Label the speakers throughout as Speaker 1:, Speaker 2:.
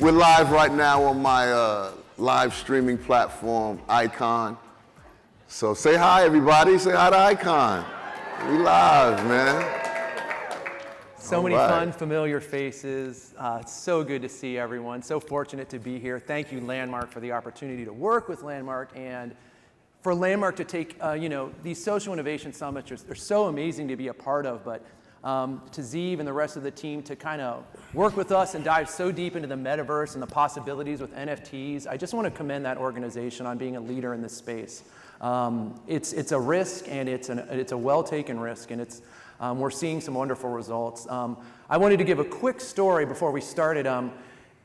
Speaker 1: We're live right now on my live streaming platform, ICONN. So say hi, everybody. Say hi to ICONN. We live, man.
Speaker 2: So many fun, familiar faces. It's so good to see everyone. So fortunate to be here. Thank you, Landmark, for the opportunity to work with Landmark and for Landmark to take, these social innovation summits are so amazing to be a part of, but to Zeev and the rest of the team to kind of work with us and dive so deep into the metaverse and the possibilities with NFTs. I just want to commend that organization on being a leader in this space. It's a risk, and it's a well-taken risk, and we're seeing some wonderful results. I wanted to give a quick story before we started.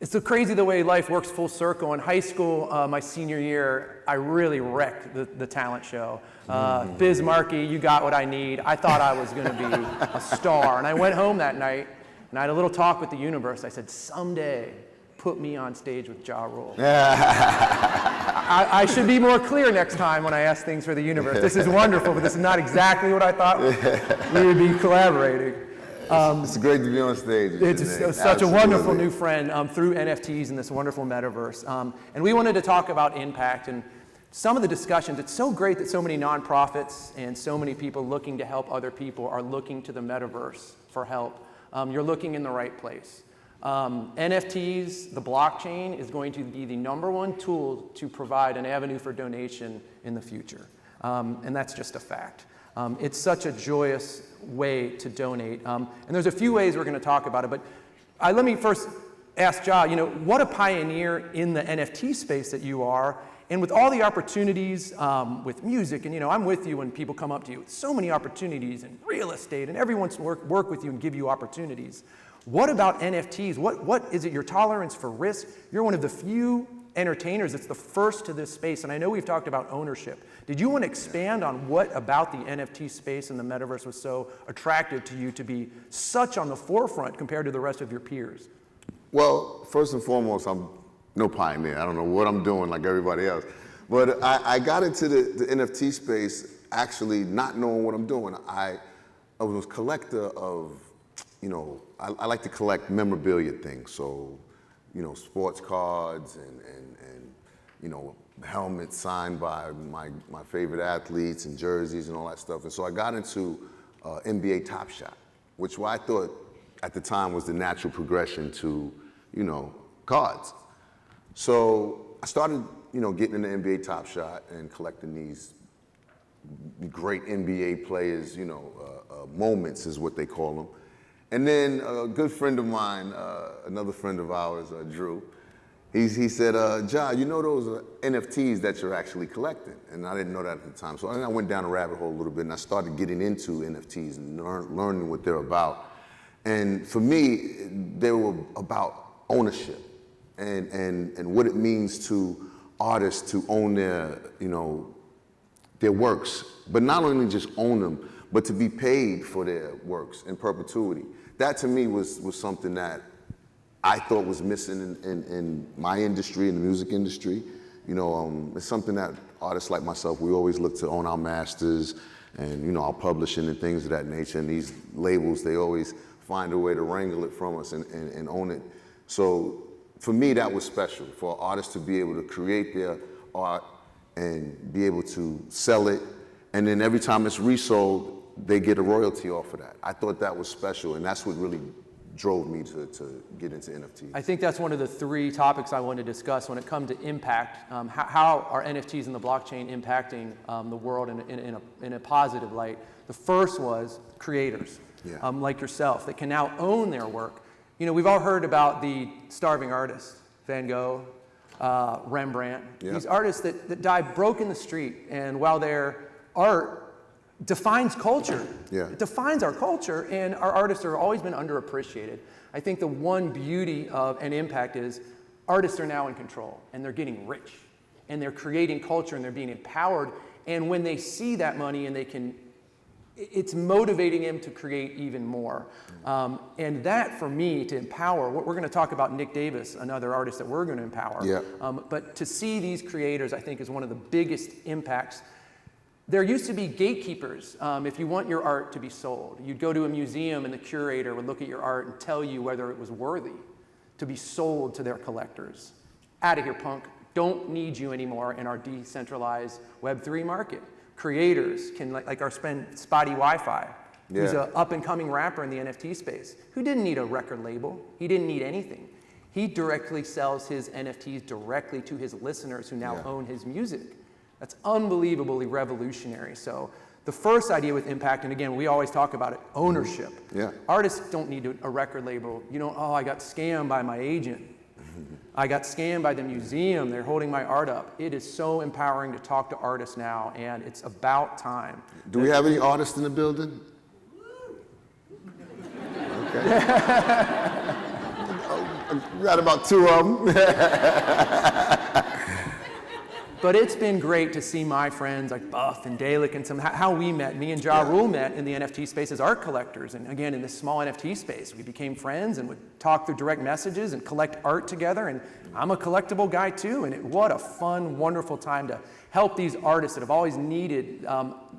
Speaker 2: It's so crazy the way life works full circle. In high school, my senior year, I really wrecked the talent show. Biz Markie, You Got What I Need. I thought I was going to be a star. And I went home that night, and I had a little talk with the universe. I said, someday, put me on stage with Ja Rule. I should be more clear next time when I ask things for the universe. This is wonderful, but this is not exactly what I thought we would be collaborating.
Speaker 1: It's great to be on stage.
Speaker 2: It's such a wonderful new friend through NFTs and this wonderful metaverse. And we wanted to talk about impact and some of the discussions. It's so great that so many nonprofits and so many people looking to help other people are looking to the metaverse for help. You're looking in the right place. NFTs, the blockchain, is going to be the #1 tool to provide an avenue for donation in the future. And that's just a fact. It's such a joyous way to donate. And there's a few ways we're going to talk about it, but let me first ask Ja, what a pioneer in the NFT space that you are, and with all the opportunities with music, and I'm with you when people come up to you with so many opportunities in real estate, and everyone wants to work with you and give you opportunities. What about NFTs? What is it, your tolerance for risk? You're one of the few entertainers that's the first to this space, and I know we've talked about ownership. Did you want to expand on what about the NFT space and the metaverse was so attractive to you to be such on the forefront compared to the rest of your peers?
Speaker 1: Well, first and foremost, I'm no pioneer. I don't know what I'm doing like everybody else. But I got into the NFT space actually not knowing what I'm doing. I was a collector of, I like to collect memorabilia things. So, sports cards and helmets signed by my favorite athletes and jerseys and all that stuff. And so I got into NBA Top Shot, which I thought at the time was the natural progression to, cards. So I started, getting into NBA Top Shot and collecting these great NBA players, moments is what they call them. And then a good friend of mine, another friend of ours, Drew, he said, Ja, those NFTs that you're actually collecting? And I didn't know that at the time. So I went down a rabbit hole a little bit, and I started getting into NFTs and learning what they're about. And for me, they were about ownership and what it means to artists to own their works, but not only just own them, but to be paid for their works in perpetuity. That to me was something that I thought was missing in my industry, in the music industry. It's something that artists like myself, we always look to own our masters and our publishing and things of that nature. And these labels, they always find a way to wrangle it from us and own it. So for me, that was special, for artists to be able to create their art and be able to sell it. And then every time it's resold, they get a royalty off of that. I thought that was special, and that's what really drove me to get into NFTs.
Speaker 2: I think that's one of the 3 topics I want to discuss when it comes to impact. How are NFTs and the blockchain impacting the world in a positive light? The first was creators, like yourself, that can now own their work. We've all heard about the starving artists, Van Gogh, Rembrandt, these artists that die broke in the street, and while their art defines culture. It defines our culture, and our artists have always been underappreciated. I think the one beauty of an impact is artists are now in control, and they're getting rich, and they're creating culture, and they're being empowered. And when they see that money, and it's motivating them to create even more. And that, for me, to empower, we're going to talk about Nick Davis, another artist that we're going to empower. But to see these creators, I think, is one of the biggest impacts. There used to be gatekeepers. If you want your art to be sold, you'd go to a museum and the curator would look at your art and tell you whether it was worthy. to be sold to their collectors. Out of here, punk. Don't need you anymore in our decentralized Web3 market. Creators can, like our friend Spotty Wi-Fi, who's an up-and-coming rapper in the NFT space, who didn't need a record label. He didn't need anything. He directly sells his NFTs directly to his listeners who now own his music. That's unbelievably revolutionary. So the first idea with impact, and again, we always talk about it, ownership. Artists don't need a record label. You don't, oh, I got scammed by my agent. I got scammed by the museum. They're holding my art up. It is so empowering to talk to artists now, and it's about time.
Speaker 1: Do we have any artists in the building? Okay. We got about 2 of them.
Speaker 2: But it's been great to see my friends like Buff and Dalek and how we met. Me and Ja Rule met in the NFT space as art collectors. And again, in this small NFT space, we became friends and would talk through direct messages and collect art together. And I'm a collectible guy too. And what a fun, wonderful time to help these artists that have always needed,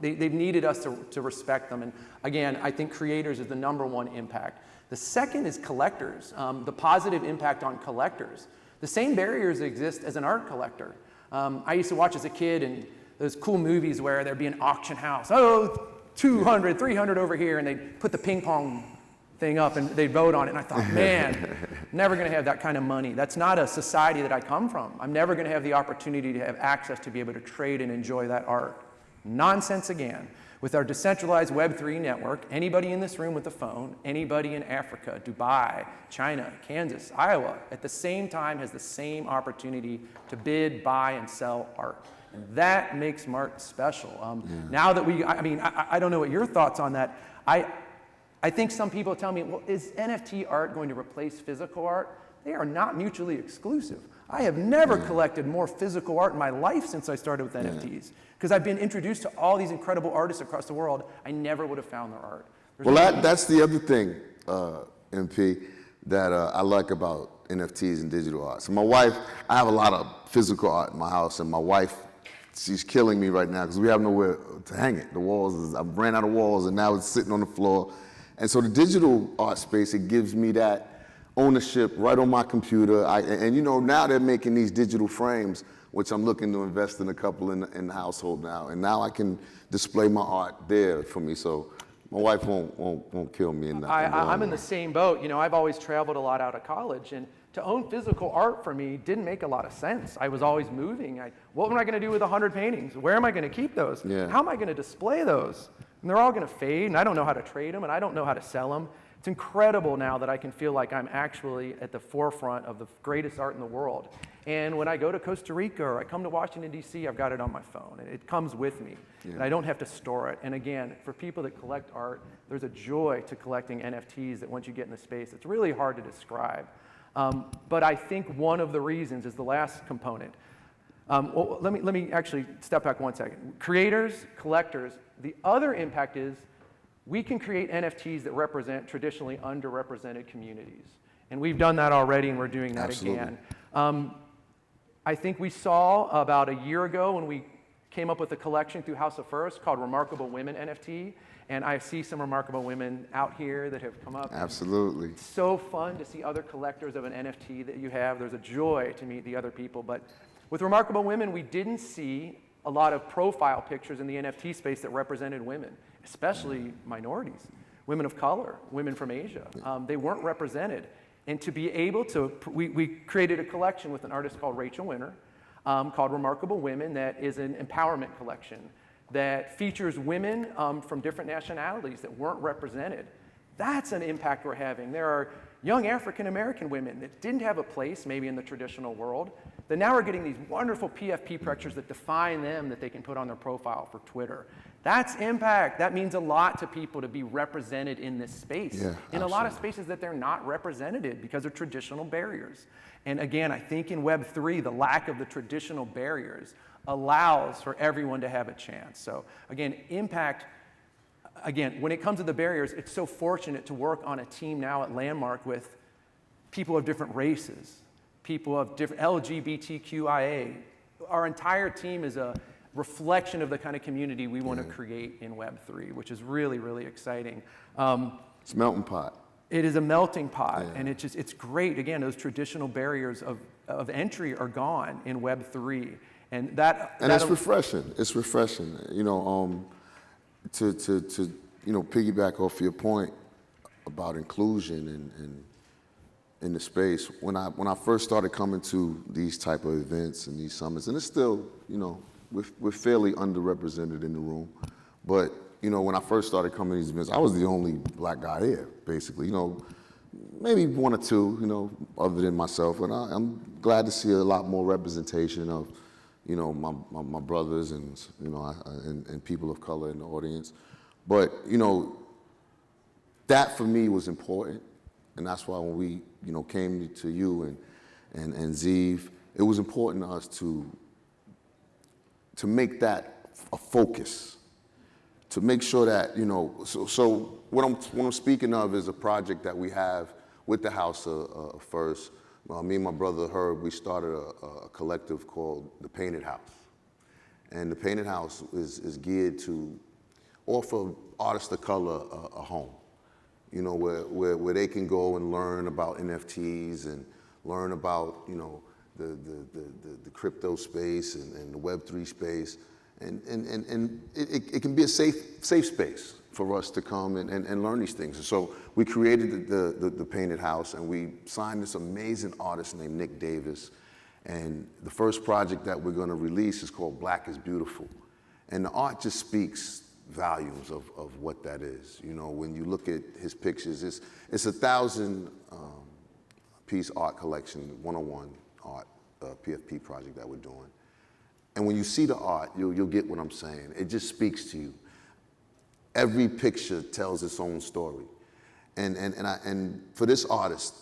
Speaker 2: they've needed us to respect them. And again, I think creators is the #1 impact. The second is collectors, the positive impact on collectors. The same barriers exist as an art collector. I used to watch as a kid and those cool movies where there'd be an auction house. Oh, 200, 300 over here, and they'd put the ping pong thing up and they'd vote on it. And I thought, man, never gonna have that kind of money. That's not a society that I come from. I'm never gonna have the opportunity to have access to be able to trade and enjoy that art. Nonsense again. With our decentralized Web3 network, anybody in this room with a phone, anybody in Africa, Dubai, China, Kansas, Iowa, at the same time has the same opportunity to bid, buy, and sell art. And that makes art special. Now that I don't know what your thoughts on that. I think some people tell me, well, is NFT art going to replace physical art? They are not mutually exclusive. I have never collected more physical art in my life since I started with NFTs. Because I've been introduced to all these incredible artists across the world. I never would have found their art.
Speaker 1: That's the other thing, MP, that I like about NFTs and digital art. So my wife, I have a lot of physical art in my house, and my wife, she's killing me right now because we have nowhere to hang it. The walls, I ran out of walls, and now it's sitting on the floor. And so the digital art space, it gives me that ownership right on my computer. And you know, now they're making these digital frames, which I'm looking to invest in a couple in the household now. And now I can display my art there for me. So my wife won't kill me in that.
Speaker 2: I'm in the same boat. You know, I've always traveled a lot out of college, and to own physical art for me didn't make a lot of sense. I was always moving. What am I going to do with 100 paintings? Where am I going to keep those? How am I going to display those? And they're all going to fade, and I don't know how to trade them, and I don't know how to sell them. It's incredible now that I can feel like I'm actually at the forefront of the greatest art in the world. And when I go to Costa Rica or I come to Washington, D.C., I've got it on my phone. And it comes with me, and I don't have to store it. And again, for people that collect art, there's a joy to collecting NFTs that once you get in the space, it's really hard to describe. But I think one of the reasons is the last component. Well, let me actually step back 1 second. Creators, collectors, the other impact is we can create NFTs that represent traditionally underrepresented communities. And we've done that already, and we're doing that again. I think we saw about a year ago when we came up with a collection through House of First called Remarkable Women NFT. And I see some remarkable women out here that have come up.
Speaker 1: Absolutely.
Speaker 2: It's so fun to see other collectors of an NFT that you have. There's a joy to meet the other people. But with Remarkable Women, we didn't see a lot of profile pictures in the NFT space that represented women, especially minorities, women of color, women from Asia. They weren't represented. And to be able to, we created a collection with an artist called Rachel Winter called Remarkable Women that is an empowerment collection that features women from different nationalities that weren't represented. That's an impact we're having. There are young African-American women that didn't have a place maybe in the traditional world that now are getting these wonderful PFP pictures that define them that they can put on their profile for Twitter. That's impact. That means a lot to people to be represented in this space. In a lot of spaces that they're not represented because of traditional barriers. And again, I think in Web3, the lack of the traditional barriers allows for everyone to have a chance. So again, impact, again, when it comes to the barriers, it's so fortunate to work on a team now at Landmark with people of different races, people of different LGBTQIA. Our entire team is a reflection of the kind of community we want to create in Web3, which is really, really exciting.
Speaker 1: It's melting pot.
Speaker 2: It is a melting pot, and it's great. Again, those traditional barriers of entry are gone in Web3, and
Speaker 1: it's refreshing. It's refreshing. You know, to piggyback off your point about inclusion and in the space. When I first started coming to these type of events and these summits, and it's still, you know, we're fairly underrepresented in the room, but you know, when I first started coming to these events, I was the only black guy there, basically. You know, maybe one or two, you know, other than myself. And I'm glad to see a lot more representation of, you know, my brothers and, you know, and people of color in the audience. But, you know, that for me was important. And that's why when we, you know, came to you and Zeev, it was important to us to make that a focus. To make sure that, you know, so what I'm speaking of is a project that we have with the House first. Me and my brother Herb, we started a collective called the Painted House. And the Painted House is geared to offer artists of color a home, you know, where they can go and learn about NFTs and learn about, you know, the crypto space and the Web3 space. And it can be a safe space for us to come and learn these things. And so we created the Painted House, and we signed this amazing artist named Nick Davis. And the first project that we're going to release is called Black is Beautiful. And the art just speaks volumes of what that is. You know, when you look at his pictures, it's a 1,000-piece art collection, 101 art PFP project that we're doing. And when you see the art, you'll get what I'm saying. It just speaks to you. Every picture tells its own story. And for this artist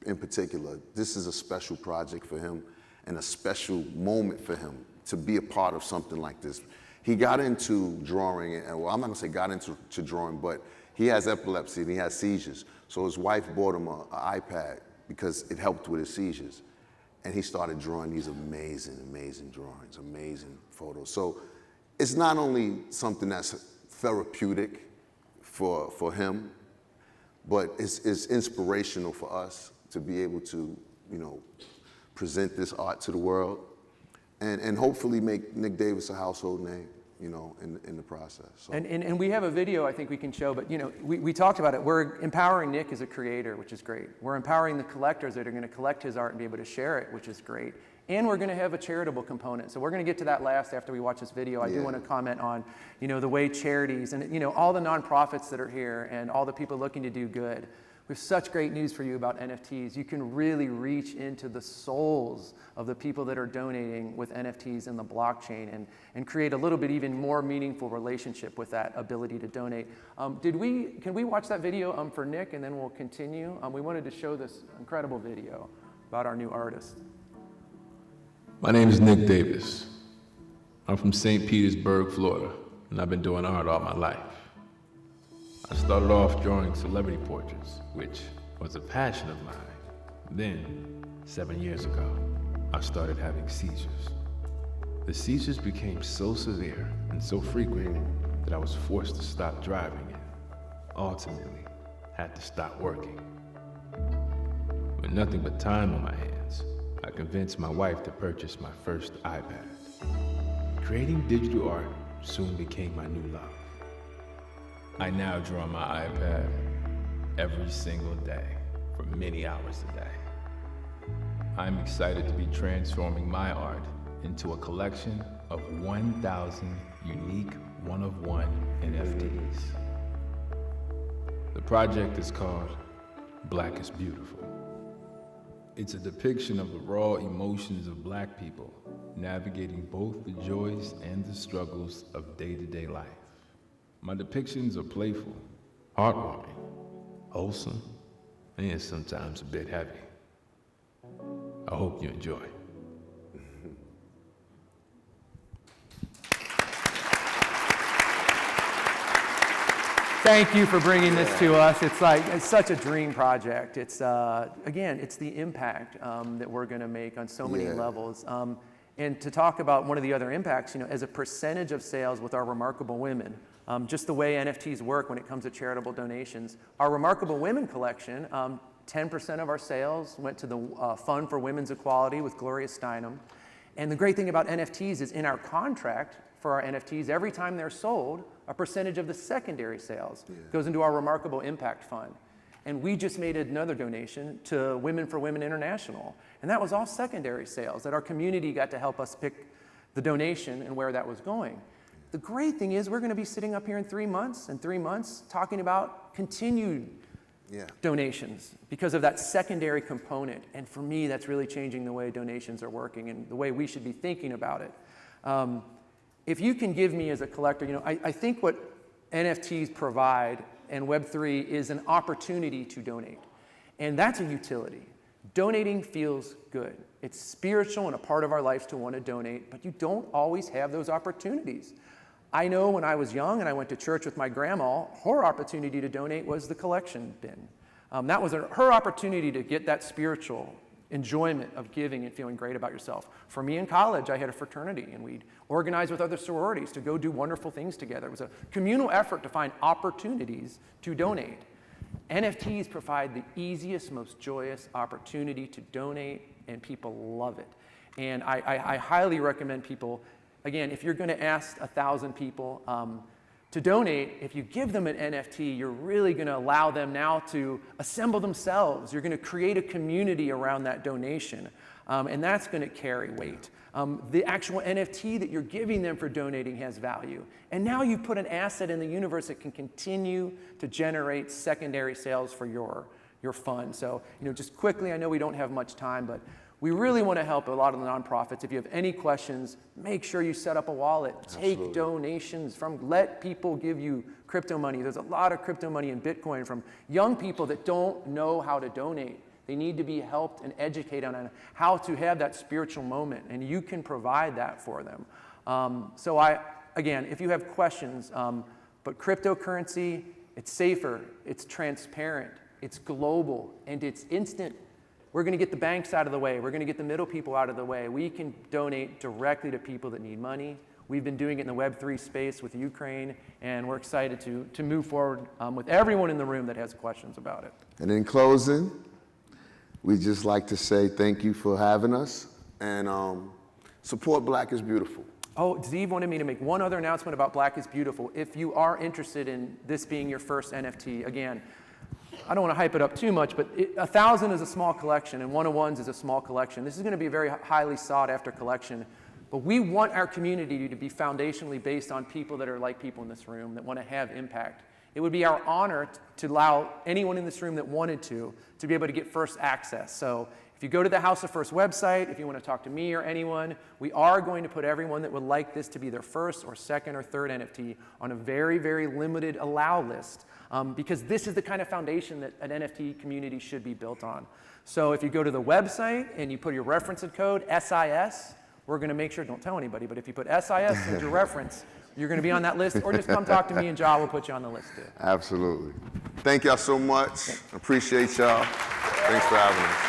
Speaker 1: in particular, this is a special project for him and a special moment for him to be a part of something like this. He got into drawing, and well, I'm not gonna say got into drawing, but he has epilepsy and he has seizures. So his wife bought him an iPad because it helped with his seizures. And he started drawing these amazing, amazing drawings, amazing photos. So it's not only something that's therapeutic for him, but it's inspirational for us to be able to, you know, present this art to the world and hopefully make Nick Davis a household name, you know, in the process. So.
Speaker 2: And we have a video I think we can show, but you know, we talked about it. We're empowering Nick as a creator, which is great. We're empowering the collectors that are going to collect his art and be able to share it, which is great. And we're going to have a charitable component. So we're going to get to that last after we watch this video. I do want to comment on, you know, the way charities and, you know, all the nonprofits that are here and all the people looking to do good. We have such great news for you about NFTs. You can really reach into the souls of the people that are donating with NFTs in the blockchain and create a little bit even more meaningful relationship with that ability to donate. Can we watch that video for Nick, and then we'll continue? We wanted to show this incredible video about our new artist.
Speaker 3: My name is Nick Davis. I'm from St. Petersburg, Florida, and I've been doing art all my life. I started off drawing celebrity portraits, which was a passion of mine. Then, 7 years ago, I started having seizures. The seizures became so severe and so frequent that I was forced to stop driving and ultimately had to stop working. With nothing but time on my hands, I convinced my wife to purchase my first iPad. Creating digital art soon became my new love. I now draw on my iPad every single day for many hours a day. I'm excited to be transforming my art into a collection of 1,000 unique one-of-one NFTs. The project is called Black is Beautiful. It's a depiction of the raw emotions of Black people navigating both the joys and the struggles of day-to-day life. My depictions are playful, heartwarming, wholesome, and sometimes a bit heavy. I hope you enjoy.
Speaker 2: Thank you for bringing this to us. It's such a dream project. It's again, it's the impact that we're going to make on so many levels. And to talk about one of the other impacts, you know, as a percentage of sales with our remarkable women, just the way NFTs work when it comes to charitable donations. Our Remarkable Women collection, 10% of our sales went to the Fund for Women's Equality with Gloria Steinem. And the great thing about NFTs is in our contract for our NFTs, every time they're sold, a percentage of the secondary sales goes into our Remarkable Impact Fund. And we just made another donation to Women for Women International. And that was all secondary sales that our community got to help us pick the donation and where that was going. The great thing is we're going to be sitting up here in 3 months, talking about continued donations because of that secondary component. And for me, that's really changing the way donations are working and the way we should be thinking about it. If you can give me as a collector, I think what NFTs provide and Web3 is an opportunity to donate. And that's a utility. Donating feels good. It's spiritual and a part of our lives to want to donate, but you don't always have those opportunities. I know when I was young and I went to church with my grandma, her opportunity to donate was the collection bin. That was her opportunity to get that spiritual enjoyment of giving and feeling great about yourself. For me in college, I had a fraternity and we'd organize with other sororities to go do wonderful things together. It was a communal effort to find opportunities to donate. NFTs provide the easiest, most joyous opportunity to donate, and people love it. And I highly recommend people, again, if you're going to ask 1,000 people to donate, if you give them an NFT, you're really going to allow them now to assemble themselves. You're going to create a community around that donation, and that's going to carry weight. The actual NFT that you're giving them for donating has value. And now you put an asset in the universe that can continue to generate secondary sales for your fund. So, just quickly, I know we don't have much time, but we really want to help a lot of the nonprofits. If you have any questions, make sure you set up a wallet. Take donations let people give you crypto money. There's a lot of crypto money in Bitcoin from young people that don't know how to donate. They need to be helped and educated on how to have that spiritual moment, and you can provide that for them. Again, if you have questions, but cryptocurrency, it's safer, it's transparent, it's global, and it's instant. We're going to get the banks out of the way. We're going to get the middle people out of the way. We can donate directly to people that need money. We've been doing it in the Web3 space with Ukraine, and we're excited to move forward with everyone in the room that has questions about it.
Speaker 1: And in closing, we'd just like to say thank you for having us, and support Black is Beautiful.
Speaker 2: Oh, Zeev wanted me to make one other announcement about Black is Beautiful. If you are interested in this being your first NFT, again, I don't want to hype it up too much, but 1,000 is a small collection and 101s is a small collection. This is going to be a very highly sought after collection, but we want our community to be foundationally based on people that are like people in this room that want to have impact. It would be our honor to allow anyone in this room that wanted to be able to get first access. So if you go to the House of First website, if you want to talk to me or anyone, we are going to put everyone that would like this to be their first or second or third NFT on a very, very limited allow list. Because this is the kind of foundation that an NFT community should be built on. So if you go to the website and you put your reference code, SIS, we're going to make sure, don't tell anybody, but if you put SIS as your reference, you're going to be on that list, or just come talk to me and Ja will put you on the list too.
Speaker 1: Absolutely. Thank y'all so much. Appreciate y'all. Thanks for having us.